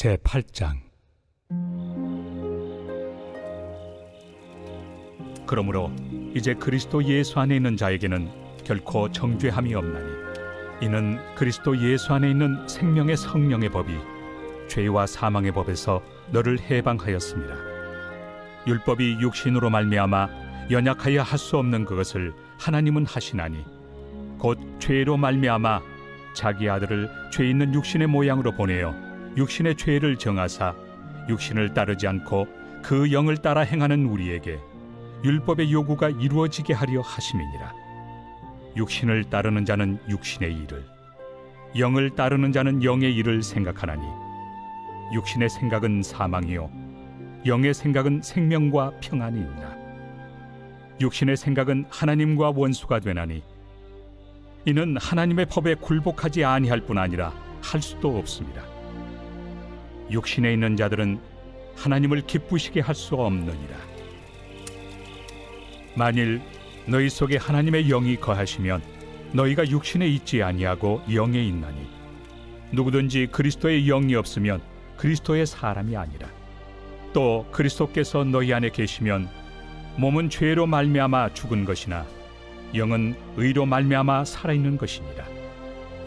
제8장. 그러므로 이제 그리스도 예수 안에 있는 자에게는 결코 정죄함이 없나니, 이는 그리스도 예수 안에 있는 생명의 성령의 법이 죄와 사망의 법에서 너를 해방하였습니다. 율법이 육신으로 말미암아 연약하여 할 수 없는 그것을 하나님은 하시나니, 곧 죄로 말미암아 자기 아들을 죄 있는 육신의 모양으로 보내어 육신의 죄를 정하사 육신을 따르지 않고 그 영을 따라 행하는 우리에게 율법의 요구가 이루어지게 하려 하심이니라. 육신을 따르는 자는 육신의 일을, 영을 따르는 자는 영의 일을 생각하나니, 육신의 생각은 사망이요 영의 생각은 생명과 평안이 있나. 육신의 생각은 하나님과 원수가 되나니, 이는 하나님의 법에 굴복하지 아니할 뿐 아니라 할 수도 없습니다. 육신에 있는 자들은 하나님을 기쁘시게 할 수 없느니라. 만일 너희 속에 하나님의 영이 거하시면 너희가 육신에 있지 아니하고 영에 있나니, 누구든지 그리스도의 영이 없으면 그리스도의 사람이 아니라. 또 그리스도께서 너희 안에 계시면 몸은 죄로 말미암아 죽은 것이나 영은 의로 말미암아 살아있는 것이니라.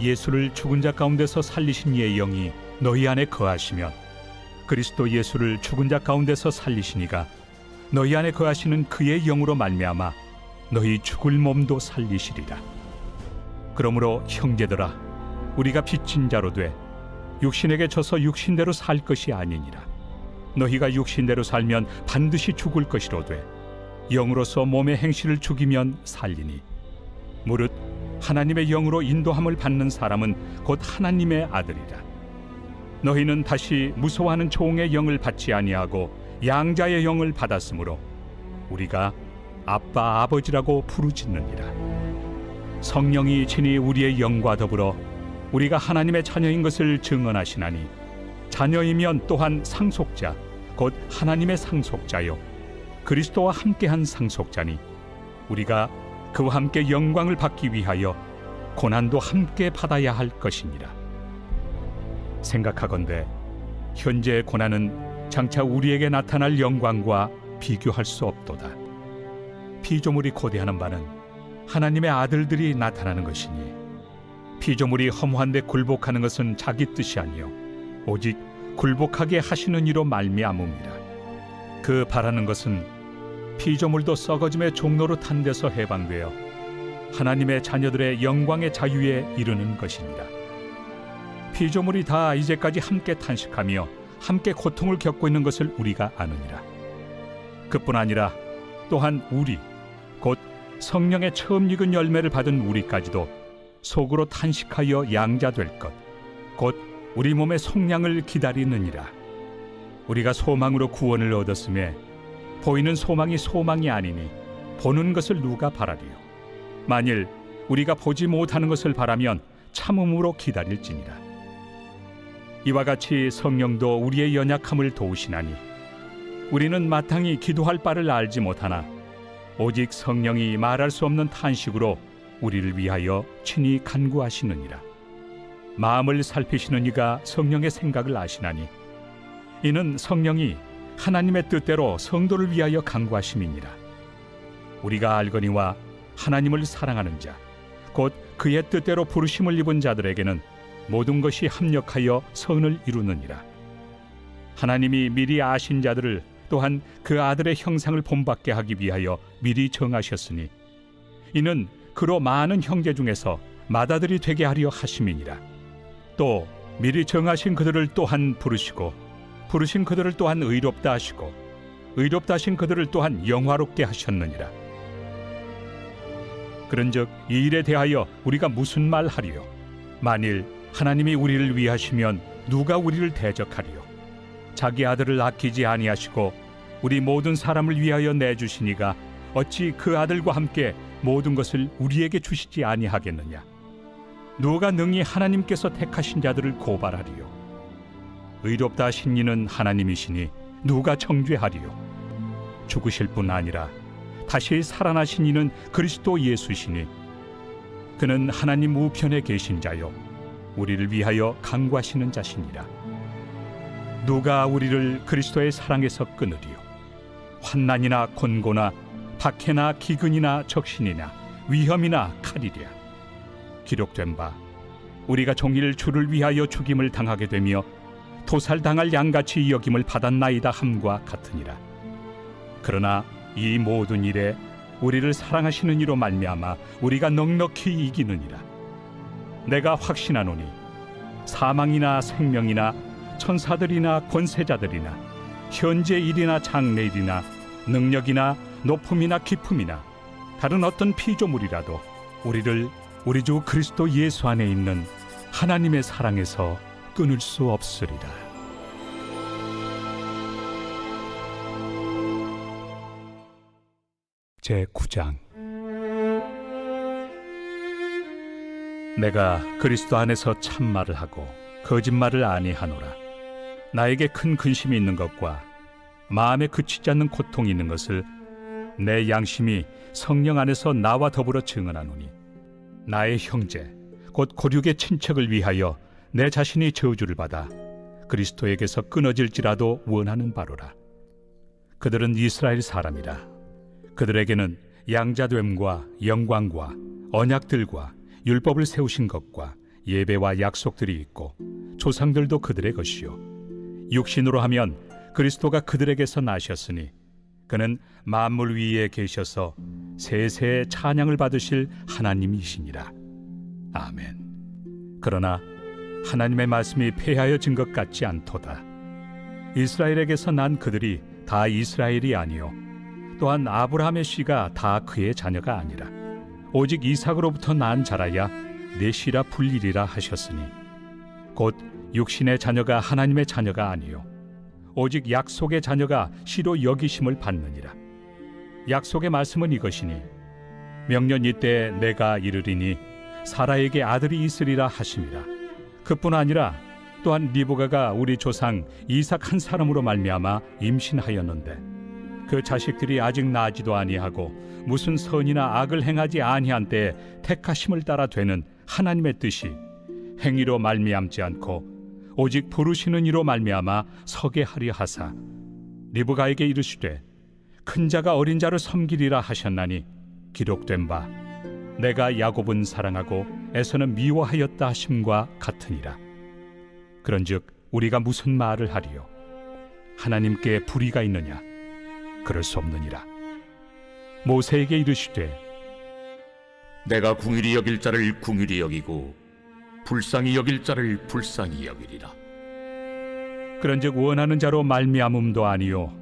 예수를 죽은 자 가운데서 살리신 이의 영이 너희 안에 거하시면 그리스도 예수를 죽은 자 가운데서 살리시니가 너희 안에 거하시는 그의 영으로 말미암아 너희 죽을 몸도 살리시리라. 그러므로 형제들아, 우리가 빚진 자로 돼 육신에게 져서 육신대로 살 것이 아니니라. 너희가 육신대로 살면 반드시 죽을 것이로되 영으로서 몸의 행실을 죽이면 살리니, 무릇 하나님의 영으로 인도함을 받는 사람은 곧 하나님의 아들이라. 너희는 다시 무서워하는 종의 영을 받지 아니하고 양자의 영을 받았으므로 우리가 아빠 아버지라고 부르짖느니라. 성령이 친히 우리의 영과 더불어 우리가 하나님의 자녀인 것을 증언하시나니, 자녀이면 또한 상속자 곧 하나님의 상속자요 그리스도와 함께한 상속자니, 우리가 그와 함께 영광을 받기 위하여 고난도 함께 받아야 할 것이니라. 생각하건대 현재의 고난은 장차 우리에게 나타날 영광과 비교할 수 없도다. 피조물이 고대하는 바는 하나님의 아들들이 나타나는 것이니, 피조물이 허무한데 굴복하는 것은 자기 뜻이 아니요 오직 굴복하게 하시는 이로 말미암음이라. 그 바라는 것은 피조물도 썩어짐의 종로로 탄 데서 해방되어 하나님의 자녀들의 영광의 자유에 이르는 것이니라. 피조물이 다 이제까지 함께 탄식하며 함께 고통을 겪고 있는 것을 우리가 아느니라. 그뿐 아니라 또한 우리 곧 성령의 처음 익은 열매를 받은 우리까지도 속으로 탄식하여 양자될 것 곧 우리 몸의 속량을 기다리느니라. 우리가 소망으로 구원을 얻었음에 보이는 소망이 소망이 아니니 보는 것을 누가 바라리요. 만일 우리가 보지 못하는 것을 바라면 참음으로 기다릴지니라. 이와 같이 성령도 우리의 연약함을 도우시나니, 우리는 마땅히 기도할 바를 알지 못하나 오직 성령이 말할 수 없는 탄식으로 우리를 위하여 친히 간구하시느니라. 마음을 살피시는 이가 성령의 생각을 아시나니, 이는 성령이 하나님의 뜻대로 성도를 위하여 간구하심이니라. 우리가 알거니와 하나님을 사랑하는 자 곧 그의 뜻대로 부르심을 입은 자들에게는 모든 것이 합력하여 선을 이루느니라. 하나님이 미리 아신 자들을 또한 그 아들의 형상을 본받게 하기 위하여 미리 정하셨으니, 이는 그로 많은 형제 중에서 맏아들이 되게 하려 하심이니라. 또 미리 정하신 그들을 또한 부르시고, 부르신 그들을 또한 의롭다 하시고, 의롭다 하신 그들을 또한 영화롭게 하셨느니라. 그런즉 이 일에 대하여 우리가 무슨 말 하리요? 만일 하나님이 우리를 위하시면 누가 우리를 대적하리요? 자기 아들을 아끼지 아니하시고 우리 모든 사람을 위하여 내주시니가 어찌 그 아들과 함께 모든 것을 우리에게 주시지 아니하겠느냐? 누가 능히 하나님께서 택하신 자들을 고발하리요? 의롭다 하신 이는 하나님이시니 누가 정죄하리요? 죽으실 뿐 아니라 다시 살아나신 이는 그리스도 예수시니, 그는 하나님 우편에 계신 자요 우리를 위하여 간구하시는 자시니라. 누가 우리를 그리스도의 사랑에서 끊으리요? 환난이나 곤고나 박해나 기근이나 적신이나 위험이나 칼이랴. 기록된 바 우리가 종일 주를 위하여 죽임을 당하게 되며 도살당할 양같이 여김을 받았나이다 함과 같으니라. 그러나 이 모든 일에 우리를 사랑하시는 이로 말미암아 우리가 넉넉히 이기느니라. 내가 확신하노니 사망이나 생명이나 천사들이나 권세자들이나 현재 일이나 장래일이나 능력이나 높음이나 깊음이나 다른 어떤 피조물이라도 우리를 우리 주 그리스도 예수 안에 있는 하나님의 사랑에서 끊을 수 없으리라. 제9장. 내가 그리스도 안에서 참말을 하고 거짓말을 아니하노라. 나에게 큰 근심이 있는 것과 마음에 그치지 않는 고통이 있는 것을 내 양심이 성령 안에서 나와 더불어 증언하노니, 나의 형제 곧 고륙의 친척을 위하여 내 자신이 저주를 받아 그리스도에게서 끊어질지라도 원하는 바로라. 그들은 이스라엘 사람이라. 그들에게는 양자됨과 영광과 언약들과 율법을 세우신 것과 예배와 약속들이 있고 조상들도 그들의 것이요, 육신으로 하면 그리스도가 그들에게서 나셨으니 그는 만물 위에 계셔서 세세의 찬양을 받으실 하나님이시니라. 아멘. 그러나 하나님의 말씀이 폐하여진 것 같지 않도다. 이스라엘에게서 난 그들이 다 이스라엘이 아니요, 또한 아브라함의 씨가 다 그의 자녀가 아니라 오직 이삭으로부터 난 자라야 내 씨라 불리리라 하셨으니, 곧 육신의 자녀가 하나님의 자녀가 아니요 오직 약속의 자녀가 씨로 여기심을 받느니라. 약속의 말씀은 이것이니, 명년 이때 내가 이르리니 사라에게 아들이 있으리라 하심이라. 그뿐 아니라 또한 리브가가 우리 조상 이삭 한 사람으로 말미암아 임신하였는데 그 자식들이 아직 나지도 아니하고 무슨 선이나 악을 행하지 아니한 때에 택하심을 따라 되는 하나님의 뜻이 행위로 말미암지 않고 오직 부르시는 이로 말미암아 서게 하려 하사, 리브가에게 이르시되 큰 자가 어린 자를 섬기리라 하셨나니, 기록된 바 내가 야곱은 사랑하고 에서는 미워하였다 하심과 같으니라. 그런즉 우리가 무슨 말을 하리요? 하나님께 불의가 있느냐? 그럴 수 없느니라. 모세에게 이르시되 내가 궁휼히 여길 자를 궁휼히 여기고 불쌍히 여길 자를 불쌍히 여기리라. 그런즉 원하는 자로 말미암음도 아니요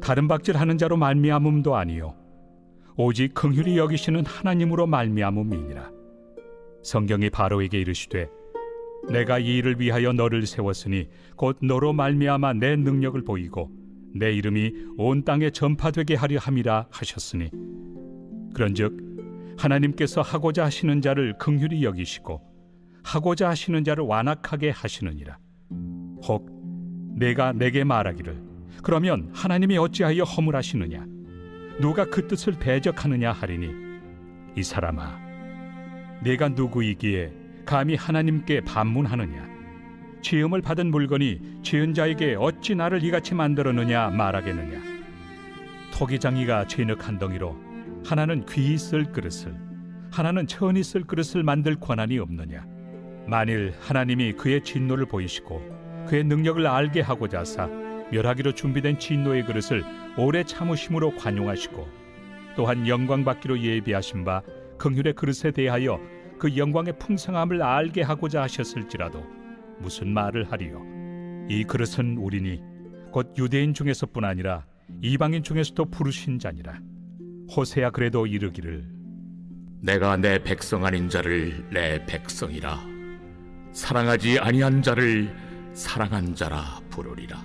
다른 박질하는 자로 말미암음도 아니요 오직 긍휼히 여기시는 하나님으로 말미암음이니라. 성경이 바로에게 이르시되 내가 이 일을 위하여 너를 세웠으니 곧 너로 말미암아 내 능력을 보이고 내 이름이 온 땅에 전파되게 하려 함이라 하셨으니, 그런즉 하나님께서 하고자 하시는 자를 긍휼히 여기시고 하고자 하시는 자를 완악하게 하시느니라. 혹 내가 내게 말하기를 그러면 하나님이 어찌하여 허물하시느냐? 누가 그 뜻을 대적하느냐 하리니, 이 사람아, 내가 누구이기에 감히 하나님께 반문하느냐? 지음을 받은 물건이 지은 자에게 어찌 나를 이같이 만들었느냐 말하겠느냐? 토기장이가 진흙 한 덩이로 하나는 귀히 쓸 그릇을 하나는 천히 쓸 그릇을 만들 권한이 없느냐? 만일 하나님이 그의 진노를 보이시고 그의 능력을 알게 하고자 하사 멸하기로 준비된 진노의 그릇을 오래 참으심으로 관용하시고 또한 영광 받기로 예비하신 바 긍휼의 그릇에 대하여 그 영광의 풍성함을 알게 하고자 하셨을지라도 무슨 말을 하리요? 이 그릇은 우리니 곧 유대인 중에서뿐 아니라 이방인 중에서도 부르신 자니라. 호세야 그래도 이르기를 내가 내 백성 아닌 자를 내 백성이라, 사랑하지 아니한 자를 사랑한 자라 부르리라.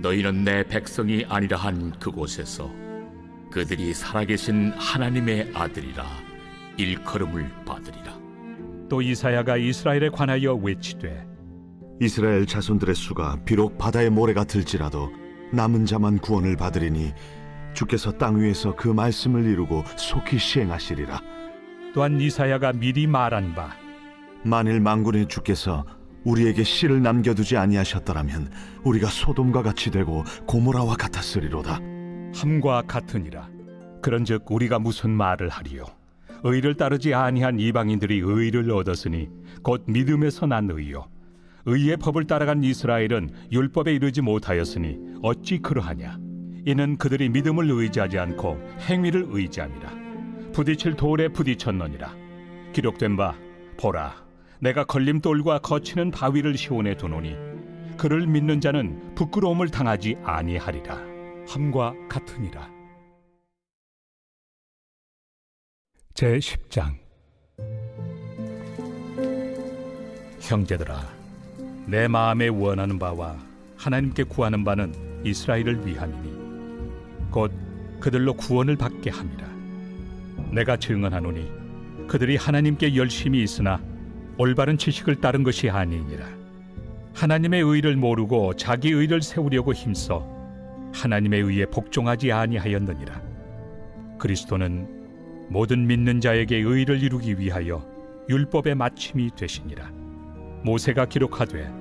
너희는 내 백성이 아니라 한 그곳에서 그들이 살아계신 하나님의 아들이라 일컬음을 받으리라. 또 이사야가 이스라엘에 관하여 외치되 이스라엘 자손들의 수가 비록 바다의 모래가 들지라도 남은 자만 구원을 받으리니 주께서 땅 위에서 그 말씀을 이루고 속히 시행하시리라. 또한 이사야가 미리 말한 바 만일 만군의 주께서 우리에게 씨를 남겨두지 아니하셨더라면 우리가 소돔과 같이 되고 고모라와 같았으리로다. 함과 같으니라. 그런즉 우리가 무슨 말을 하리요? 의를 따르지 아니한 이방인들이 의를 얻었으니 곧 믿음에서 난 의요. 의의 법을 따라간 이스라엘은 율법에 이르지 못하였으니 어찌 그러하냐? 이는 그들이 믿음을 의지하지 않고 행위를 의지함이라. 부딪힐 돌에 부딪혔느니라. 기록된 바 보라, 내가 걸림돌과 거치는 바위를 시온에 두노니 그를 믿는 자는 부끄러움을 당하지 아니하리라. 함과 같으니라. 제 10장. 형제들아, 내 마음에 원하는 바와 하나님께 구하는 바는 이스라엘을 위함이니 곧 그들로 구원을 받게 함이라. 내가 증언하노니 그들이 하나님께 열심히 있으나 올바른 지식을 따른 것이 아니니라. 하나님의 의를 모르고 자기 의를 세우려고 힘써 하나님의 의에 복종하지 아니하였느니라. 그리스도는 모든 믿는 자에게 의를 이루기 위하여 율법의 마침이 되시니라. 모세가 기록하되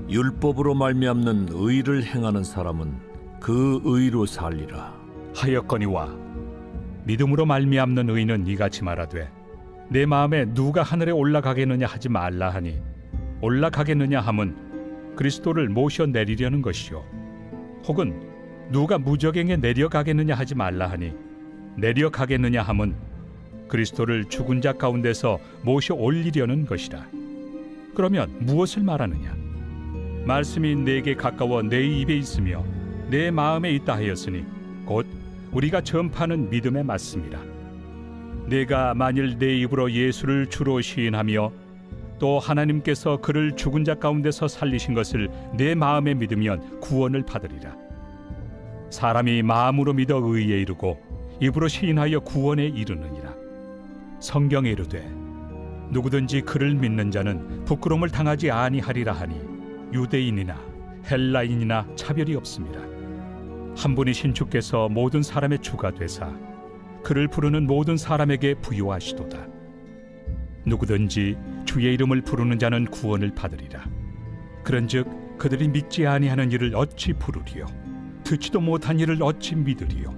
율법으로 말미암는 의를 행하는 사람은 그 의로 살리라 하였거니와 믿음으로 말미암는 의는 이같이 말하되 내 마음에 누가 하늘에 올라가겠느냐 하지 말라 하니 올라가겠느냐 함은 그리스도를 모셔 내리려는 것이요 혹은 누가 무저갱에 내려가겠느냐 하지 말라 하니 내려가겠느냐 함은 그리스도를 죽은 자 가운데서 모셔 올리려는 것이라. 그러면 무엇을 말하느냐? 말씀이 내게 가까워 내 입에 있으며 내 마음에 있다 하였으니 곧 우리가 전파하는 믿음에 맞습니다. 내가 만일 내 입으로 예수를 주로 시인하며 또 하나님께서 그를 죽은 자 가운데서 살리신 것을 내 마음에 믿으면 구원을 받으리라. 사람이 마음으로 믿어 의에 이르고 입으로 시인하여 구원에 이르느니라. 성경에 이르되 누구든지 그를 믿는 자는 부끄러움을 당하지 아니하리라 하니 유대인이나 헬라인이나 차별이 없습니다. 한 분이신 주께서 모든 사람의 주가 되사 그를 부르는 모든 사람에게 부요하시도다. 누구든지 주의 이름을 부르는 자는 구원을 받으리라. 그런즉 그들이 믿지 아니하는 일을 어찌 부르리요? 듣지도 못한 일을 어찌 믿으리요?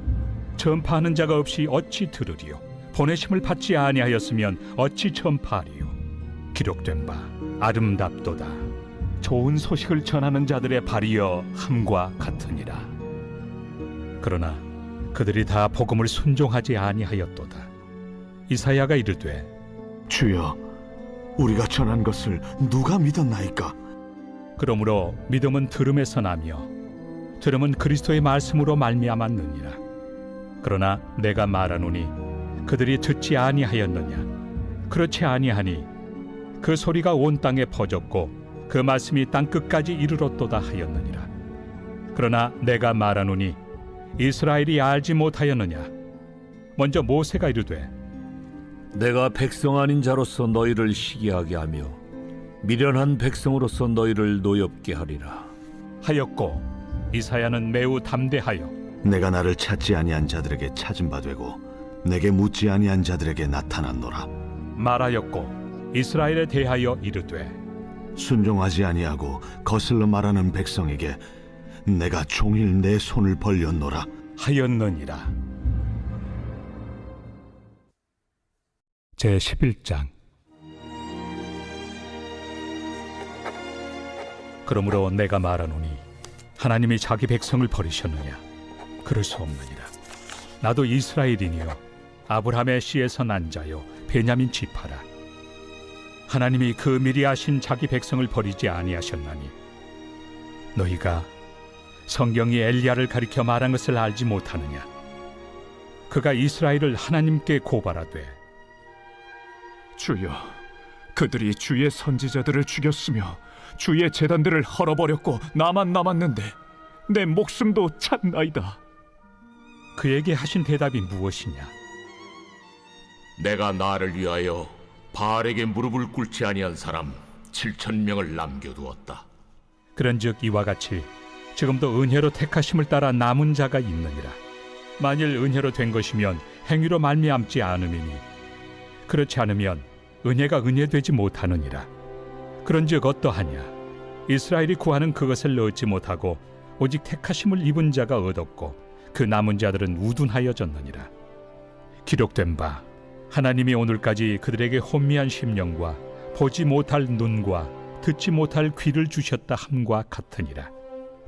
전파하는 자가 없이 어찌 들으리요? 보내심을 받지 아니하였으면 어찌 전파하리요? 기록된 바 아름답도다. 좋은 소식을 전하는 자들의 발이여 함과 같으니라. 그러나 그들이 다 복음을 순종하지 아니하였도다. 이사야가 이르되 주여, 우리가 전한 것을 누가 믿었나이까? 그러므로 믿음은 들음에서 나며 들음은 그리스도의 말씀으로 말미암았느니라. 그러나 내가 말하노니 그들이 듣지 아니하였느냐? 그렇지 아니하니 그 소리가 온 땅에 퍼졌고 그 말씀이 땅 끝까지 이르렀도다 하였느니라. 그러나 내가 말하노니 이스라엘이 알지 못하였느냐? 먼저 모세가 이르되 내가 백성 아닌 자로서 너희를 시기하게 하며 미련한 백성으로서 너희를 노엽게 하리라 하였고 이사야는 매우 담대하여 내가 나를 찾지 아니한 자들에게 찾은 바 되고 내게 묻지 아니한 자들에게 나타났노라. 말하였고 이스라엘에 대하여 이르되 순종하지 아니하고 거슬러 말하는 백성에게 내가 종일 내 손을 벌렸노라. 하였느니라. 제 11장. 그러므로 내가 말하노니 하나님이 자기 백성을 버리셨느냐? 그럴 수 없느니라. 나도 이스라엘이니요 아브라함의 씨에서 난 자요 베냐민 지파라. 하나님이 그 미리 아신 자기 백성을 버리지 아니하셨나니 너희가 성경이 엘리야를 가리켜 말한 것을 알지 못하느냐? 그가 이스라엘을 하나님께 고발하되 주여, 그들이 주의 선지자들을 죽였으며 주의 제단들을 헐어버렸고 나만 남았는데 내 목숨도 찼나이다. 그에게 하신 대답이 무엇이냐? 내가 나를 위하여 바알에게 무릎을 꿇지 아니한 사람 7,000명을 남겨두었다. 그런즉 이와 같이 지금도 은혜로 택하심을 따라 남은 자가 있느니라. 만일 은혜로 된 것이면 행위로 말미암지 않음이니 그렇지 않으면 은혜가 은혜되지 못하느니라. 그런즉 어떠하냐? 이스라엘이 구하는 그것을 얻지 못하고 오직 택하심을 입은 자가 얻었고 그 남은 자들은 우둔하여졌느니라. 기록된 바 하나님이 오늘까지 그들에게 혼미한 심령과 보지 못할 눈과 듣지 못할 귀를 주셨다 함과 같으니라.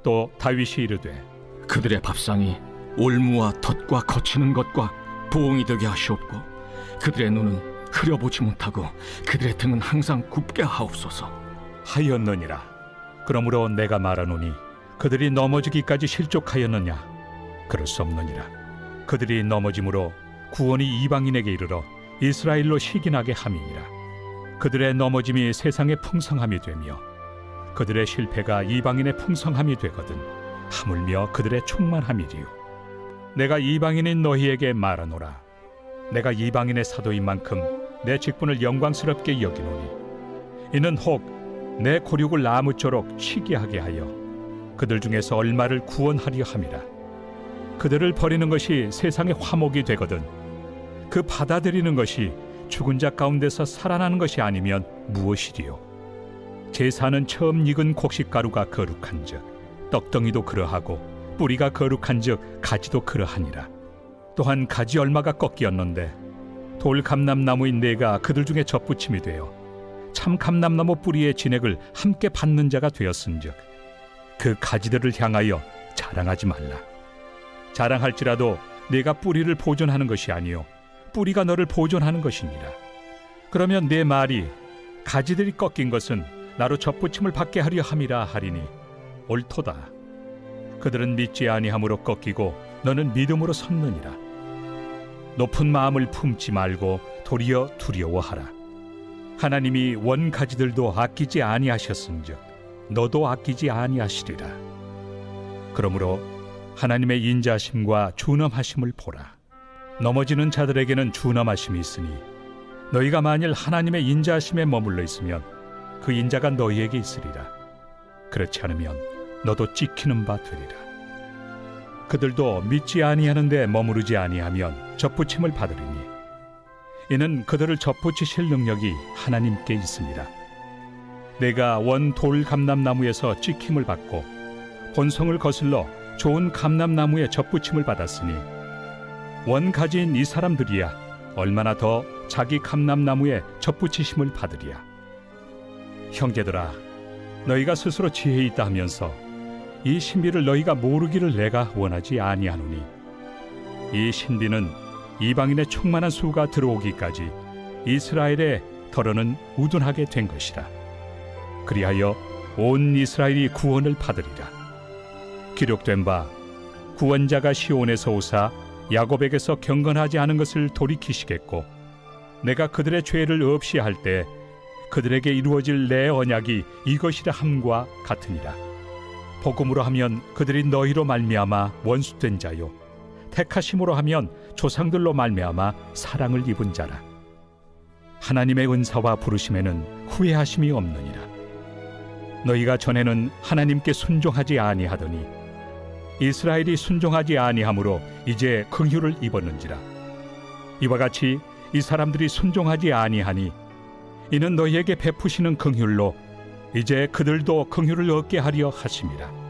또 다윗이 이르되 그들의 밥상이 올무와 덫과 거치는 것과 보응이 되게 하시옵고 그들의 눈은 흐려보지 못하고 그들의 등은 항상 굽게 하옵소서. 하였느니라. 그러므로 내가 말하노니 그들이 넘어지기까지 실족하였느냐? 그럴 수 없느니라. 그들이 넘어짐으로 구원이 이방인에게 이르러 이스라엘로 시기나게 함이니라. 그들의 넘어짐이 세상의 풍성함이 되며 그들의 실패가 이방인의 풍성함이 되거든 하물며 그들의 충만함이리요. 내가 이방인인 너희에게 말하노라. 내가 이방인의 사도인 만큼 내 직분을 영광스럽게 여기노니 이는 혹 내 고륙을 나무쪼록 시기하게 하여 그들 중에서 얼마를 구원하려 함이라. 그들을 버리는 것이 세상의 화목이 되거든 그 받아들이는 것이 죽은 자 가운데서 살아나는 것이 아니면 무엇이리요? 제사는 처음 익은 곡식가루가 거룩한즉 떡덩이도 그러하고 뿌리가 거룩한즉 가지도 그러하니라. 또한 가지 얼마가 꺾이었는데 돌 감람나무인 내가 그들 중에 접붙임이 되어 참 감람나무 뿌리의 진액을 함께 받는 자가 되었은즉 그 가지들을 향하여 자랑하지 말라. 자랑할지라도 내가 뿌리를 보존하는 것이 아니요 뿌리가 너를 보존하는 것이니라. 그러면 내 말이 가지들이 꺾인 것은 나로 접붙임을 받게 하려 함이라 하리니 옳도다. 그들은 믿지 아니함으로 꺾이고 너는 믿음으로 섰느니라. 높은 마음을 품지 말고 도리어 두려워하라. 하나님이 원가지들도 아끼지 아니하셨은즉 너도 아끼지 아니하시리라. 그러므로 하나님의 인자하심과 준엄하심을 보라. 넘어지는 자들에게는 준엄하심이 있으니 너희가 만일 하나님의 인자하심에 머물러 있으면 그 인자가 너희에게 있으리라. 그렇지 않으면 너도 찍히는 바 되리라. 그들도 믿지 아니하는데 머무르지 아니하면 접붙임을 받으리니 이는 그들을 접붙이실 능력이 하나님께 있습니다. 내가 원 돌 감람나무에서 찍힘을 받고 본성을 거슬러 좋은 감람나무에 접붙임을 받았으니 원 가지인 이 사람들이야 얼마나 더 자기 감람나무에 접붙이심을 받으리야. 형제들아, 너희가 스스로 지혜 있다 하면서 이 신비를 너희가 모르기를 내가 원하지 아니하노니 이 신비는 이방인의 충만한 수가 들어오기까지 이스라엘의 덜어는 우둔하게 된 것이라. 그리하여 온 이스라엘이 구원을 받으리라. 기록된 바 구원자가 시온에서 오사 야곱에게서 경건하지 않은 것을 돌이키시겠고 내가 그들의 죄를 없이 할 때 그들에게 이루어질 내 언약이 이것이라 함과 같으니라. 복음으로 하면 그들이 너희로 말미암아 원수된 자요 택하심으로 하면 조상들로 말미암아 사랑을 입은 자라. 하나님의 은사와 부르심에는 후회하심이 없느니라. 너희가 전에는 하나님께 순종하지 아니하더니 이스라엘이 순종하지 아니하므로 이제 긍휼을 입었는지라. 이와 같이 이 사람들이 순종하지 아니하니 이는 너희에게 베푸시는 긍휼로 이제 그들도 긍휼을 얻게 하려 하심이라.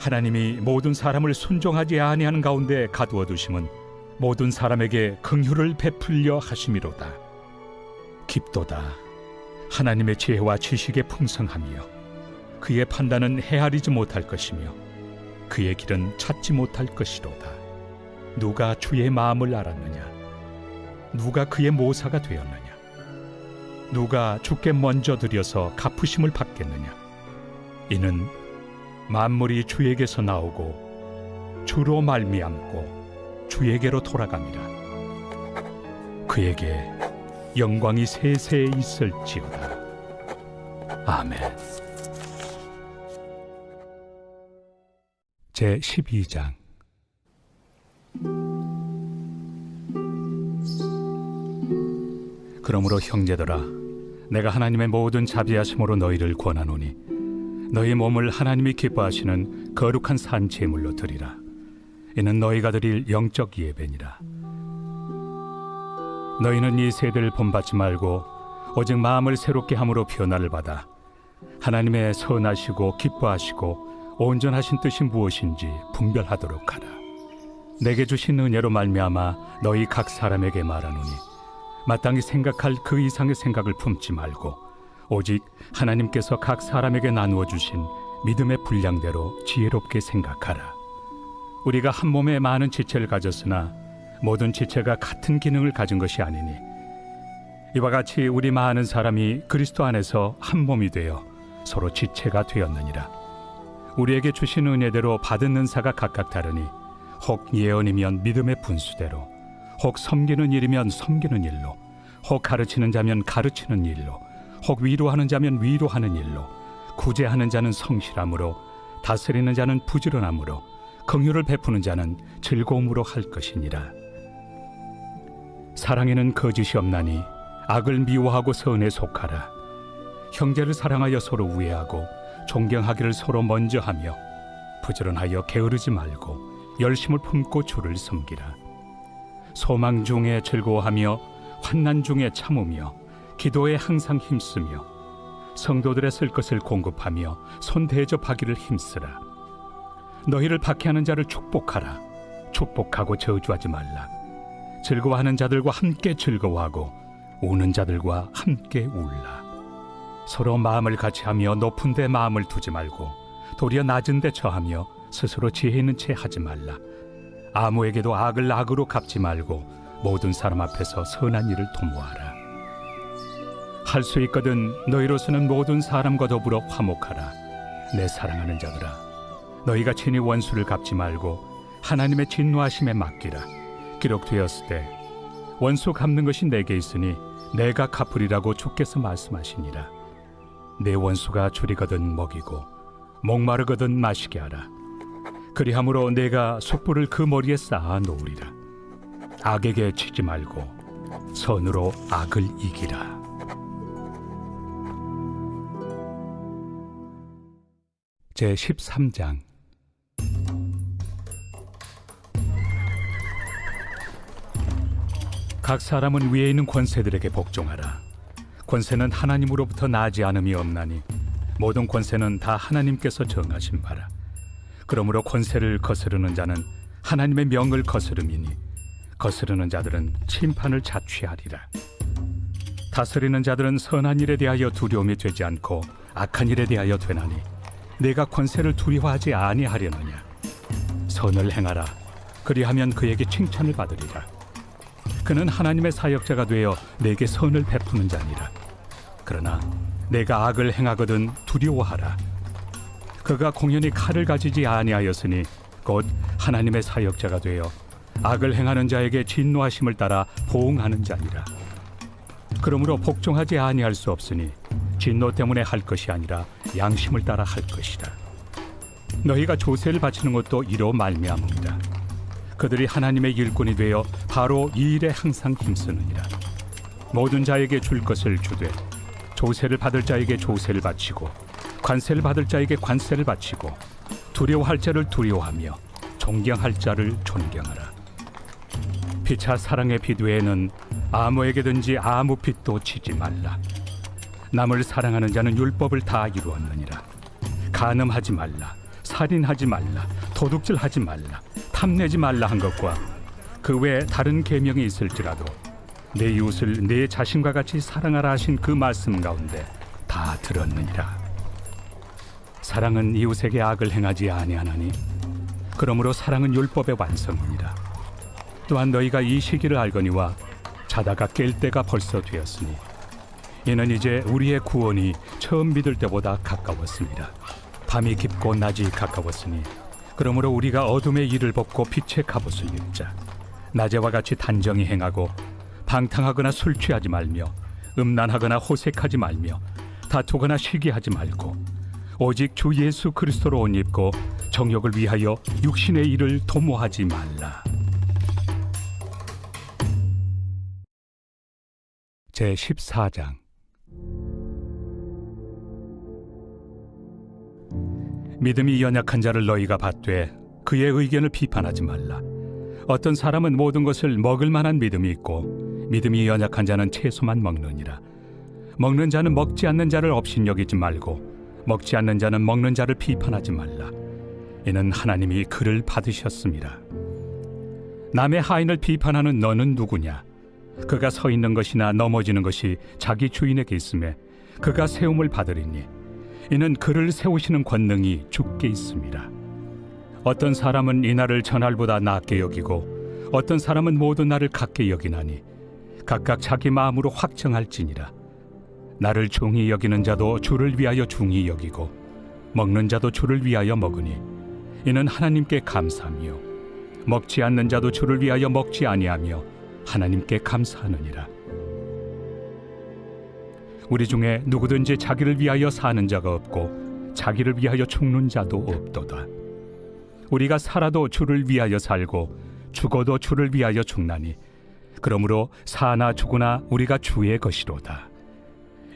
하나님이 모든 사람을 순종하지 아니하는 가운데 가두어 두심은 모든 사람에게 긍휼을 베풀려 하심이로다. 깊도다. 하나님의 지혜와 지식의 풍성함이요 그의 판단은 헤아리지 못할 것이며 그의 길은 찾지 못할 것이로다. 누가 주의 마음을 알았느냐? 누가 그의 모사가 되었느냐? 누가 주께 먼저 드려서 갚으심을 받겠느냐? 이는 만물이 주에게서 나오고 주로 말미암고 주에게로 돌아갑니다. 그에게 영광이 세세에 있을지어다. 아멘. 제 12장. 그러므로 형제들아, 내가 하나님의 모든 자비하심으로 너희를 권하노니 너희 몸을 하나님이 기뻐하시는 거룩한 산 제물로 드리라. 이는 너희가 드릴 영적 예배니라. 너희는 이 세대를 본받지 말고 오직 마음을 새롭게 함으로 변화를 받아 하나님의 선하시고 기뻐하시고 온전하신 뜻이 무엇인지 분별하도록 하라. 내게 주신 은혜로 말미암아 너희 각 사람에게 말하노니 마땅히 생각할 그 이상의 생각을 품지 말고 오직 하나님께서 각 사람에게 나누어 주신 믿음의 분량대로 지혜롭게 생각하라. 우리가 한 몸에 많은 지체를 가졌으나 모든 지체가 같은 기능을 가진 것이 아니니 이와 같이 우리 많은 사람이 그리스도 안에서 한 몸이 되어 서로 지체가 되었느니라. 우리에게 주신 은혜대로 받은 은사가 각각 다르니 혹 예언이면 믿음의 분수대로, 혹 섬기는 일이면 섬기는 일로, 혹 가르치는 자면 가르치는 일로, 혹 위로하는 자면 위로하는 일로, 구제하는 자는 성실함으로, 다스리는 자는 부지런함으로, 긍휼을 베푸는 자는 즐거움으로 할 것이니라. 사랑에는 거짓이 없나니 악을 미워하고 선에 속하라. 형제를 사랑하여 서로 우애하고 존경하기를 서로 먼저 하며 부지런하여 게으르지 말고 열심을 품고 주를 섬기라. 소망 중에 즐거워하며 환난 중에 참으며 기도에 항상 힘쓰며 성도들의 쓸 것을 공급하며 손 대접하기를 힘쓰라. 너희를 박해하는 자를 축복하라. 축복하고 저주하지 말라. 즐거워하는 자들과 함께 즐거워하고 우는 자들과 함께 울라. 서로 마음을 같이하며 높은 데 마음을 두지 말고 도리어 낮은 데 처하며 스스로 지혜 있는 채 하지 말라. 아무에게도 악을 악으로 갚지 말고 모든 사람 앞에서 선한 일을 도모하라. 할 수 있거든 너희로서는 모든 사람과 더불어 화목하라. 내 사랑하는 자들아, 너희가 친히 원수를 갚지 말고 하나님의 진노하심에 맡기라. 기록되었을 때 원수 갚는 것이 내게 있으니 내가 갚으리라고 주께서 말씀하시니라. 내 원수가 줄이거든 먹이고 목마르거든 마시게 하라. 그리함으로 내가 숯불을 그 머리에 쌓아 놓으리라. 악에게 치지 말고 선으로 악을 이기라. 제 13장. 각 사람은 위에 있는 권세들에게 복종하라. 권세는 하나님으로부터 나지 않음이 없나니 모든 권세는 다 하나님께서 정하신 바라. 그러므로 권세를 거스르는 자는 하나님의 명을 거스름이니 거스르는 자들은 심판을 자취하리라. 다스리는 자들은 선한 일에 대하여 두려움이 되지 않고 악한 일에 대하여 되나니 내가 권세를 두려워하지 아니하려느냐. 선을 행하라. 그리하면 그에게 칭찬을 받으리라. 그는 하나님의 사역자가 되어 내게 선을 베푸는 자니라. 그러나 내가 악을 행하거든 두려워하라. 그가 공연히 칼을 가지지 아니하였으니 곧 하나님의 사역자가 되어 악을 행하는 자에게 진노하심을 따라 보응하는 자니라. 그러므로 복종하지 아니할 수 없으니 진노 때문에 할 것이 아니라 양심을 따라 할 것이라. 너희가 조세를 바치는 것도 이로 말미암음이라. 그들이 하나님의 일꾼이 되어 바로 이 일에 항상 힘쓰느니라. 모든 자에게 줄 것을 주되 조세를 받을 자에게 조세를 바치고 관세를 받을 자에게 관세를 바치고 두려워할 자를 두려워하며 존경할 자를 존경하라. 피차 사랑의 빛 외에는 아무에게든지 아무 빛도 치지 말라. 남을 사랑하는 자는 율법을 다 이루었느니라. 간음하지 말라, 살인하지 말라, 도둑질하지 말라, 탐내지 말라 한 것과 그 외에 다른 계명이 있을지라도 내 이웃을 내 자신과 같이 사랑하라 하신 그 말씀 가운데 다 들었느니라. 사랑은 이웃에게 악을 행하지 아니하나니 그러므로 사랑은 율법의 완성이니라. 또한 너희가 이 시기를 알거니와 자다가 깰 때가 벌써 되었으니 이는 이제 우리의 구원이 처음 믿을 때보다 가까웠습니다. 밤이 깊고 낮이 가까웠으니 그러므로 우리가 어둠의 일을 벗고 빛의 갑옷을 입자. 낮에와 같이 단정히 행하고 방탕하거나 술 취하지 말며 음란하거나 호색하지 말며 다투거나 시기하지 말고 오직 주 예수 그리스도로 옷 입고 정욕을 위하여 육신의 일을 도모하지 말라. 제 14장. 믿음이 연약한 자를 너희가 받되 그의 의견을 비판하지 말라. 어떤 사람은 모든 것을 먹을 만한 믿음이 있고 믿음이 연약한 자는 채소만 먹느니라. 먹는 자는 먹지 않는 자를 업신여기지 말고 먹지 않는 자는 먹는 자를 비판하지 말라. 이는 하나님이 그를 받으셨습니다. 남의 하인을 비판하는 너는 누구냐? 그가 서 있는 것이나 넘어지는 것이 자기 주인에게 있음에 그가 세움을 받으리니 이는 그를 세우시는 권능이 주께 있습니다. 어떤 사람은 이 날을 전날보다 낮게 여기고 어떤 사람은 모든 날을 같게 여기나니 각각 자기 마음으로 확정할지니라. 나를 중히 여기는 자도 주를 위하여 중히 여기고 먹는 자도 주를 위하여 먹으니 이는 하나님께 감사하며 먹지 않는 자도 주를 위하여 먹지 아니하며 하나님께 감사하느니라. 우리 중에 누구든지 자기를 위하여 사는 자가 없고 자기를 위하여 죽는 자도 없도다. 우리가 살아도 주를 위하여 살고 죽어도 주를 위하여 죽나니 그러므로 사나 죽으나 우리가 주의 것이로다.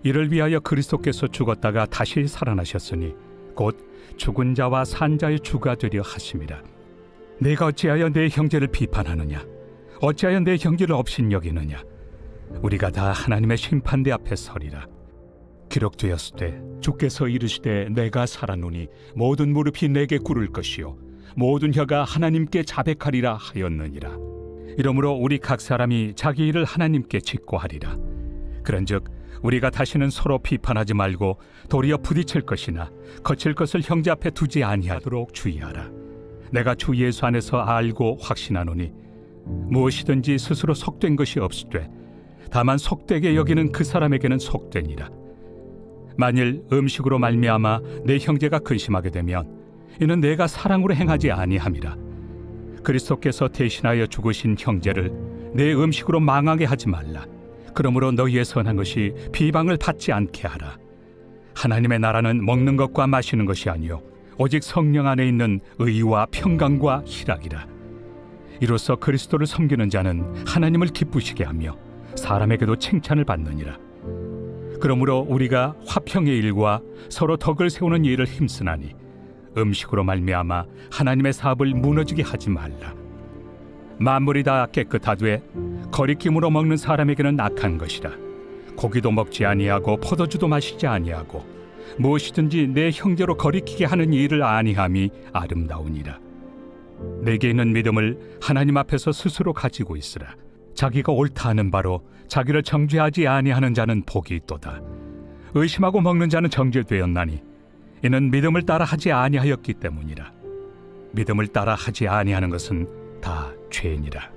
이를 위하여 그리스도께서 죽었다가 다시 살아나셨으니 곧 죽은 자와 산 자의 주가 되려 하심이라. 내가 어찌하여 내 형제를 비판하느냐? 어찌하여 내 형제를 업신여기느냐? 우리가 다 하나님의 심판대 앞에 서리라. 기록되었으되 주께서 이르시되 내가 살아노니 모든 무릎이 내게 꿇을 것이요 모든 혀가 하나님께 자백하리라 하였느니라. 이러므로 우리 각 사람이 자기 일을 하나님께 직고하리라. 그런즉 우리가 다시는 서로 비판하지 말고 도리어 부딪힐 것이나 거칠 것을 형제 앞에 두지 아니하도록 주의하라. 내가 주 예수 안에서 알고 확신하노니 무엇이든지 스스로 속된 것이 없으되 다만 속되게 여기는 그 사람에게는 속되니라. 만일 음식으로 말미암아 내 형제가 근심하게 되면 이는 내가 사랑으로 행하지 아니함이라. 그리스도께서 대신하여 죽으신 형제를 내 음식으로 망하게 하지 말라. 그러므로 너희의 선한 것이 비방을 받지 않게 하라. 하나님의 나라는 먹는 것과 마시는 것이 아니요 오직 성령 안에 있는 의와 평강과 희락이라. 이로써 그리스도를 섬기는 자는 하나님을 기쁘시게 하며 사람에게도 칭찬을 받느니라. 그러므로 우리가 화평의 일과 서로 덕을 세우는 일을 힘쓰나니 음식으로 말미암아 하나님의 사업을 무너지게 하지 말라. 만물이 다 깨끗하되 거리낌으로 먹는 사람에게는 악한 것이라. 고기도 먹지 아니하고 포도주도 마시지 아니하고 무엇이든지 내 형제로 거리키게 하는 일을 아니함이 아름다우니라. 내게 있는 믿음을 하나님 앞에서 스스로 가지고 있으라. 자기가 옳다 하는 바로 자기를 정죄하지 아니하는 자는 복이 있도다. 의심하고 먹는 자는 정죄되었나니 이는 믿음을 따라 하지 아니하였기 때문이라. 믿음을 따라 하지 아니하는 것은 다 죄니라.